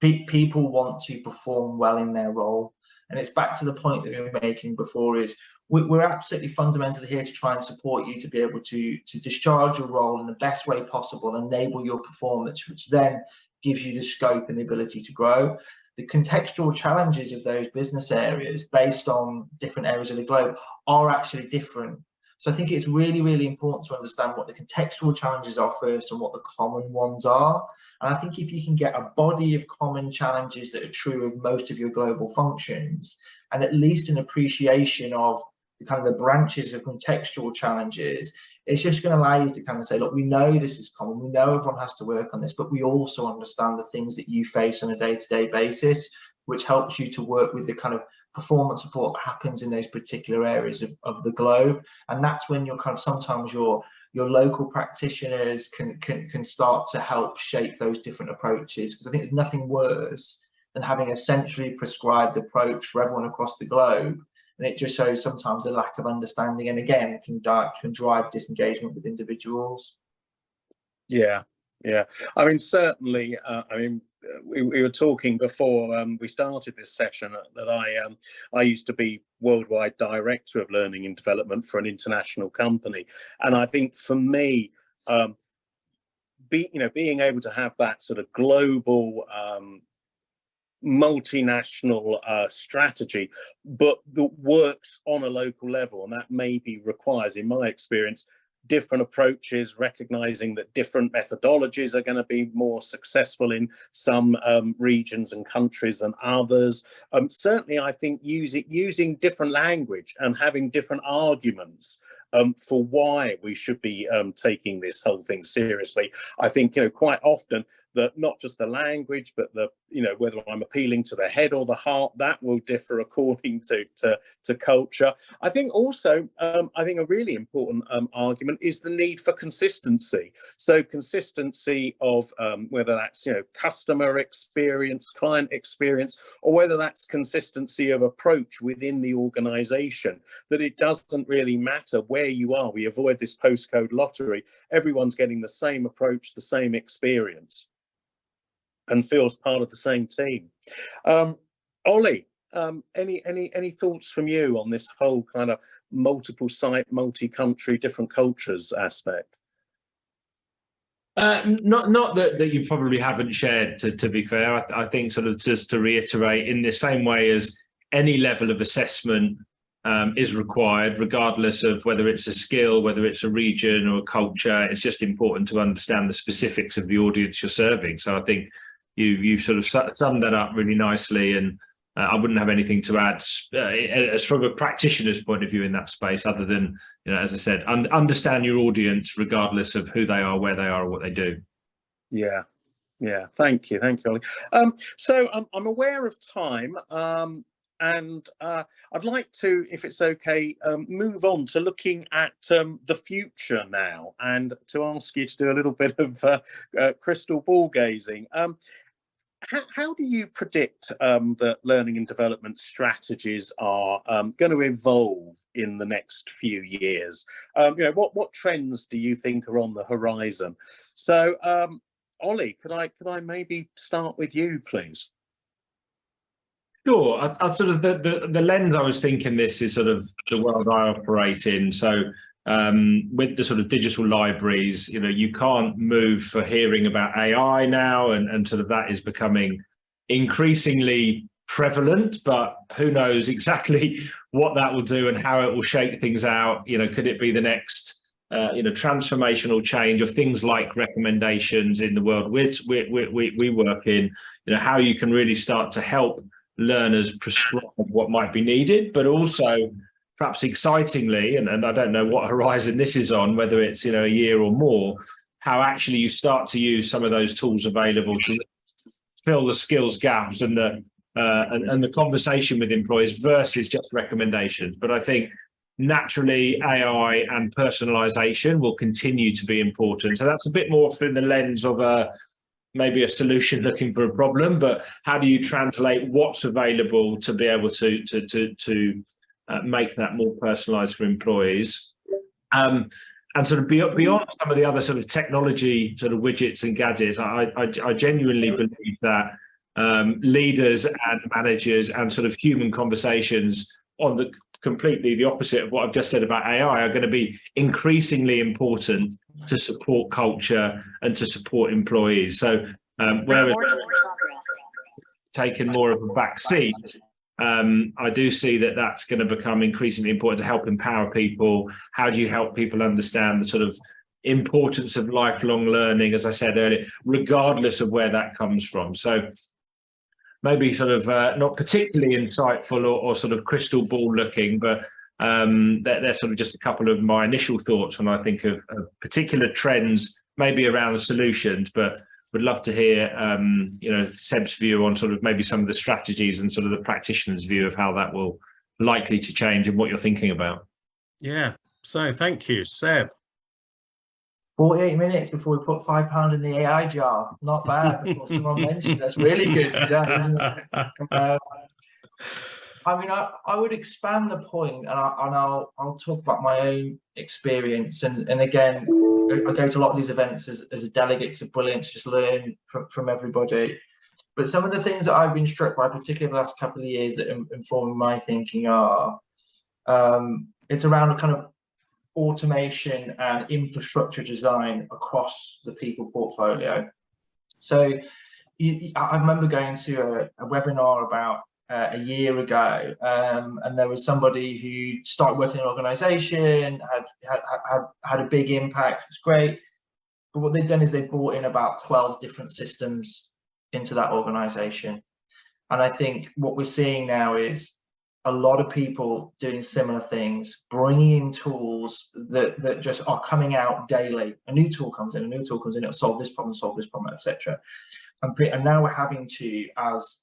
people want to perform well in their role. And it's back to the point that we were making before, is we're absolutely fundamentally here to try and support you to be able to discharge your role in the best way possible, enable your performance, which then gives you the scope and the ability to grow. The contextual challenges of those business areas based on different areas of the globe are actually different. So I think it's really, really important to understand what the contextual challenges are first and what the common ones are. And I think if you can get a body of common challenges that are true of most of your global functions, and at least an appreciation of the kind of the branches of contextual challenges, it's just going to allow you to kind of say, look, we know this is common, we know everyone has to work on this, but we also understand the things that you face on a day-to-day basis, which helps you to work with the kind of performance support that happens in those particular areas of the globe. And that's when you're kind of sometimes your local practitioners can start to help shape those different approaches, because I think there's nothing worse than having a centrally prescribed approach for everyone across the globe, and it just shows sometimes a lack of understanding, and again can drive disengagement with individuals. Yeah, I mean, certainly, we were talking before we started this session that I used to be worldwide director of learning and development for an international company, and I think for me, being able to have that sort of global multinational strategy, but that works on a local level, and that maybe requires, in my experience, different approaches, recognizing that different methodologies are going to be more successful in some regions and countries than others. Certainly, I think using different language and having different arguments for why we should be taking this whole thing seriously. I think, quite often that not just the language, but whether I'm appealing to the head or the heart, that will differ according to culture. I think also, I think a really important argument is the need for consistency. So consistency of whether that's, customer experience, client experience, or whether that's consistency of approach within the organization, that it doesn't really matter where you are. We avoid this postcode lottery. Everyone's getting the same approach, the same experience, and feels part of the same team. Ollie, any thoughts from you on this whole kind of multiple site, multi-country, different cultures aspect? Not that you probably haven't shared, to be fair. I think sort of just to reiterate, in the same way as any level of assessment is required, regardless of whether it's a skill, whether it's a region or a culture, it's just important to understand the specifics of the audience you're serving. So I think you've sort of summed that up really nicely, and I wouldn't have anything to add as from a practitioner's point of view in that space, other than, as I said, understand your audience regardless of who they are, where they are, or what they do. Yeah. Thank you, Ollie. So I'm aware of time, and I'd like to, if it's okay, move on to looking at the future now, and to ask you to do a little bit of crystal ball gazing. How do you predict that learning and development strategies are going to evolve in the next few years? What trends do you think are on the horizon? So, Ollie, could I maybe start with you, please? Sure. I sort of the lens I was thinking this is sort of the world I operate in. So with the sort of digital libraries, you can't move for hearing about AI now, and sort of that is becoming increasingly prevalent, but who knows exactly what that will do and how it will shake things out. Could it be the next transformational change of things like recommendations in the world which we work in, how you can really start to help learners prescribe what might be needed, but also perhaps excitingly, and I don't know what horizon this is on, whether it's a year or more, how actually you start to use some of those tools available to fill the skills gaps and the conversation with employees versus just recommendations. But I think naturally, AI and personalization will continue to be important. So that's a bit more through the lens of maybe a solution looking for a problem, but how do you translate what's available to be able to make that more personalized for employees? And sort of beyond some of the other sort of technology sort of widgets and gadgets, I genuinely believe that leaders and managers and sort of human conversations on the completely the opposite of what I've just said about AI are going to be increasingly important to support culture and to support employees. So whereas taken more of a back seat, I do see that that's going to become increasingly important to help empower people. How do you help people understand the sort of importance of lifelong learning, as I said earlier, regardless of where that comes from? So maybe sort of not particularly insightful or sort of crystal ball looking, but they're sort of just a couple of my initial thoughts when I think of particular trends, maybe around the solutions, but would love to hear, Seb's view on sort of maybe some of the strategies and sort of the practitioner's view of how that will likely to change and what you're thinking about. Yeah, so thank you, Seb. 48 minutes before we put £5 in the AI jar. Not bad. Before someone mentioned that's really good today, isn't it? I mean, I would expand the point, and I'll talk about my own experience. And again, I go to a lot of these events as a delegate. It's brilliant to just learn from everybody. But some of the things that I've been struck by, particularly the last couple of years, that inform my thinking are it's around a kind of automation and infrastructure design across the people portfolio. So I remember going to a webinar about a year ago, and there was somebody who started working in an organization, had a big impact. It was great, but what they've done is they brought in about 12 different systems into that organization. And I think what we're seeing now is a lot of people doing similar things, bringing in tools that just are coming out daily. A new tool comes in, it'll solve this problem, etc. And now we're having to, as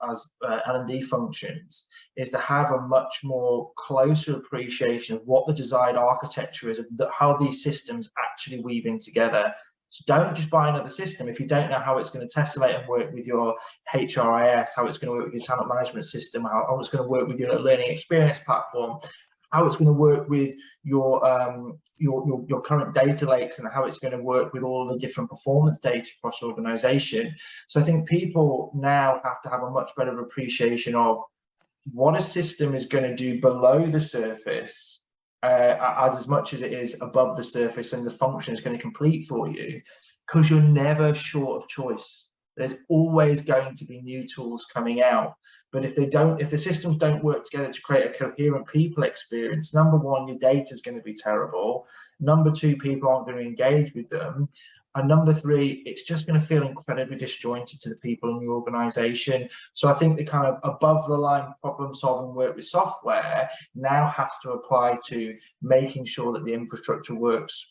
L&D functions, is to have a much more closer appreciation of what the desired architecture is, of how these systems actually weave in together. So don't just buy another system if you don't know how it's going to tessellate and work with your HRIS, how it's going to work with your talent management system, how it's going to work with your learning experience platform, how it's going to work with your current data lakes, and how it's going to work with all of the different performance data across the organization. So I think people now have to have a much better appreciation of what a system is going to do below the surface, as much as it is above the surface, and the function is going to complete for you, because you're never short of choice. There's always going to be new tools coming out. But if the systems don't work together to create a coherent people experience, number one, your data is going to be terrible. Number two, people aren't going to engage with them. And number three, it's just going to feel incredibly disjointed to the people in the organization. So I think the kind of above the line problem solving work with software now has to apply to making sure that the infrastructure works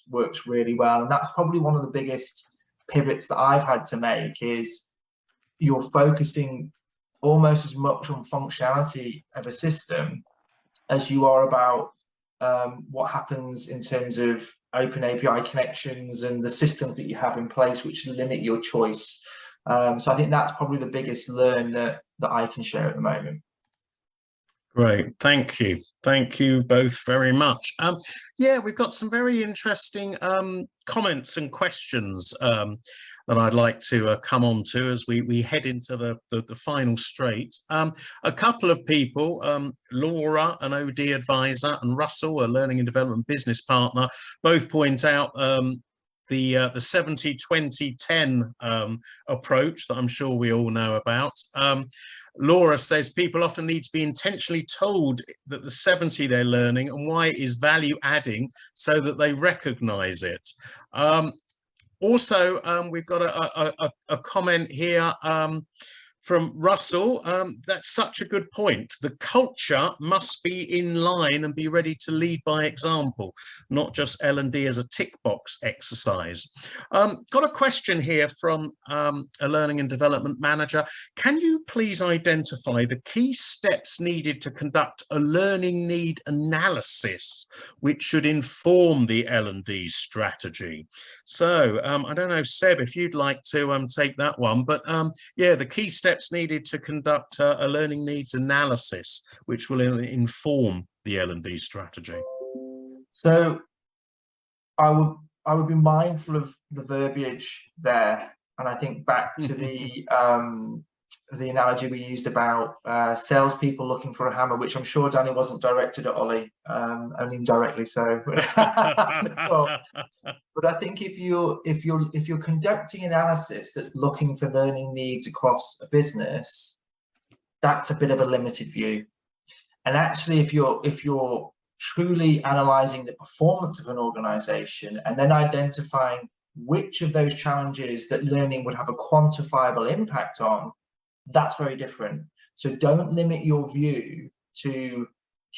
really well. And that's probably one of the biggest pivots that I've had to make, is you're focusing almost as much on functionality of a system as you are about what happens in terms of open API connections and the systems that you have in place, which limit your choice. So I think that's probably the biggest learn that I can share at the moment. Great, thank you both very much. Yeah, we've got some very interesting comments and questions that I'd like to come on to as we head into the final straight. A couple of people, Laura, an OD advisor, and Russell, a learning and development business partner, both point out the 70-20-10 approach that I'm sure we all know about. Laura says people often need to be intentionally told that the 70 they're learning and why it is value adding so that they recognize it. Also, we've got a comment here from Russell. That's such a good point. The culture must be in line and be ready to lead by example, not just L&D as a tick box exercise. Got a question here from a learning and development manager. Can you please identify the key steps needed to conduct a learning need analysis which should inform the L&D strategy? So I don't know, Seb, if you'd like to take that one, but yeah, the key steps needed to conduct a learning needs analysis which will inform the L&D strategy. So I would be mindful of the verbiage there, and I think back to the analogy we used about salespeople looking for a hammer, which I'm sure Danny wasn't directed at Ollie, only indirectly so. But I think if you're conducting analysis that's looking for learning needs across a business, that's a bit of a limited view. And actually, if you're truly analysing the performance of an organisation and then identifying which of those challenges that learning would have a quantifiable impact on, that's very different. So don't limit your view to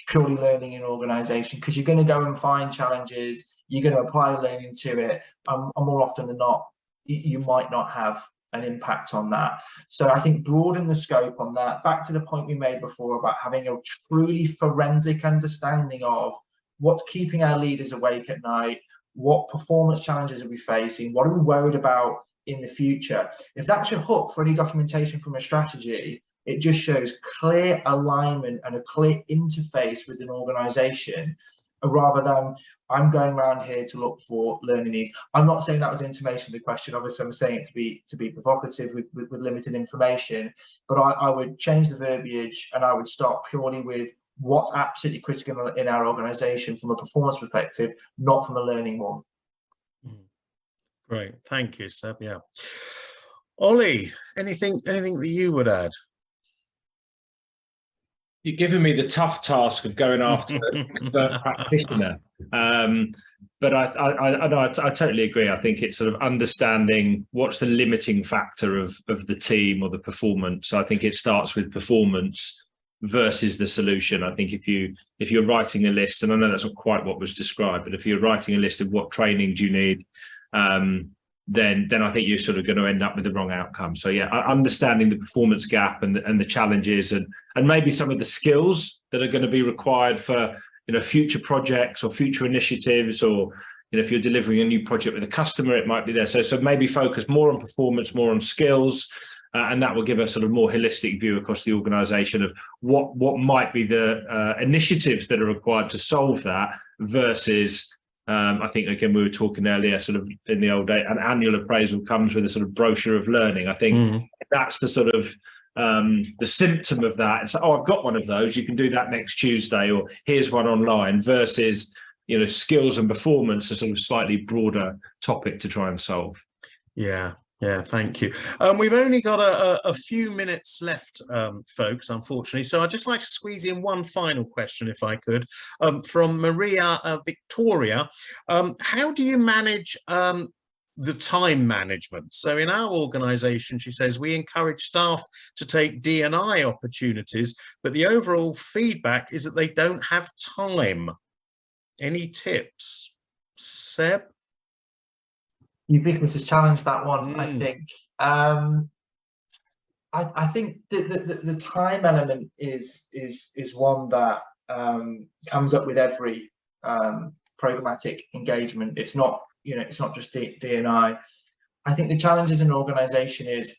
purely learning in organisation, because you're going to go and find challenges, you're going to apply learning to it, and more often than not, you might not have an impact on that. So I think broaden the scope on that. Back to the point we made before about having a truly forensic understanding of what's keeping our leaders awake at night, what performance challenges are we facing, what are we worried about in the future. If that's your hook for any documentation from a strategy, it just shows clear alignment and a clear interface with an organisation, rather than I'm going around here to look for learning needs. I'm not saying that was intimation of the question. Obviously, I'm saying it to be provocative with limited information, but I would change the verbiage and I would start purely with what's absolutely critical in our organisation from a performance perspective, not from a learning one. Great, thank you, Seb. Yeah, Ollie, anything that you would add? You're giving me the tough task of going after an expert practitioner, but I totally agree. I think it's sort of understanding what's the limiting factor of the team or the performance. So I think it starts with performance versus the solution. I think if you're writing a list, and I know that's not quite what was described, but if you're writing a list of what training do you need, then I think you're sort of going to end up with the wrong outcome. So yeah, understanding the performance gap and the challenges and maybe some of the skills that are going to be required for future projects or future initiatives, or if you're delivering a new project with a customer, it might be there. So maybe focus more on performance, more on skills, and that will give a sort of more holistic view across the organisation of what might be the initiatives that are required to solve that versus. I think, again, we were talking earlier, sort of in the old day, an annual appraisal comes with a sort of brochure of learning. I think that's the sort of the symptom of that. It's like, oh, I've got one of those. You can do that next Tuesday, or here's one online, versus, skills and performance, a sort of slightly broader topic to try and solve. Yeah, thank you. We've only got a few minutes left, folks, unfortunately. So I'd just like to squeeze in one final question, if I could, from Maria Victoria. How do you manage the time management? So in our organisation, she says, we encourage staff to take D&I opportunities, but the overall feedback is that they don't have time. Any tips? Seb? Ubiquitous challenge, that one. I think I think the time element is one that comes up with every programmatic engagement. It's not just D&I. I think the challenge as an organisation is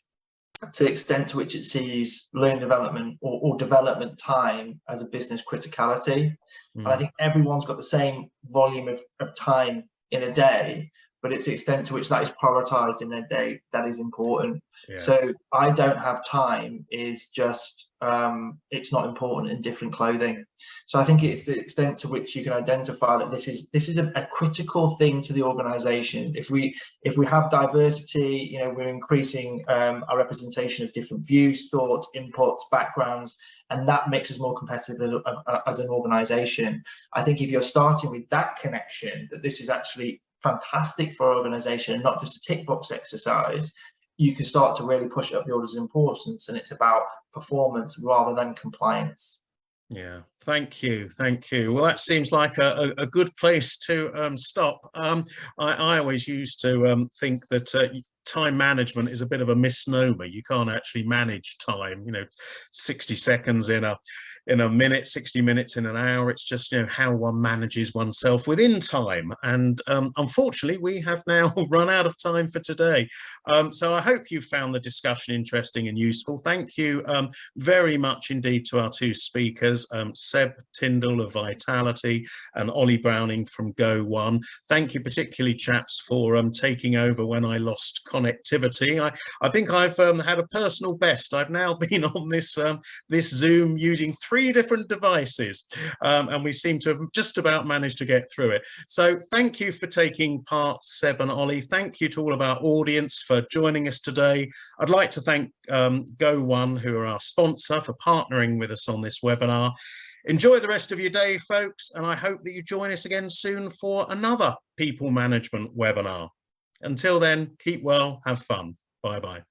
to the extent to which it sees learning development or development time as a business criticality. And I think everyone's got the same volume of time in a day, but it's the extent to which that is prioritised in their day that is important. Yeah. So I don't have time is just, it's not important in different clothing. So I think it's the extent to which you can identify that this is a critical thing to the organisation. If we have diversity, we're increasing our representation of different views, thoughts, inputs, backgrounds, and that makes us more competitive as an organisation. I think if you're starting with that connection, that this is actually fantastic for our organisation, not just a tick box exercise, you can start to really push up the orders of importance, and it's about performance rather than compliance. Yeah, thank you. Well, that seems like a good place to stop. I always used to think that time management is a bit of a misnomer. You can't actually manage time, 60 seconds in a minute, 60 minutes in an hour. It's just, how one manages oneself within time. And unfortunately, we have now run out of time for today. So I hope you found the discussion interesting and useful. Thank you very much indeed to our two speakers, Seb Tyndall of Vitality and Ollie Browning from Go1. Thank you particularly, chaps, for taking over when I lost connectivity. I think I've had a personal best. I've now been on this Zoom using 3 different devices, and we seem to have just about managed to get through it. So thank you for taking part, Seb and Ollie. Thank you to all of our audience for joining us today. I'd like to thank Go1, who are our sponsor, for partnering with us on this webinar. Enjoy the rest of your day, folks, and I hope that you join us again soon for another People Management webinar. Until then, keep well, have fun. Bye-bye.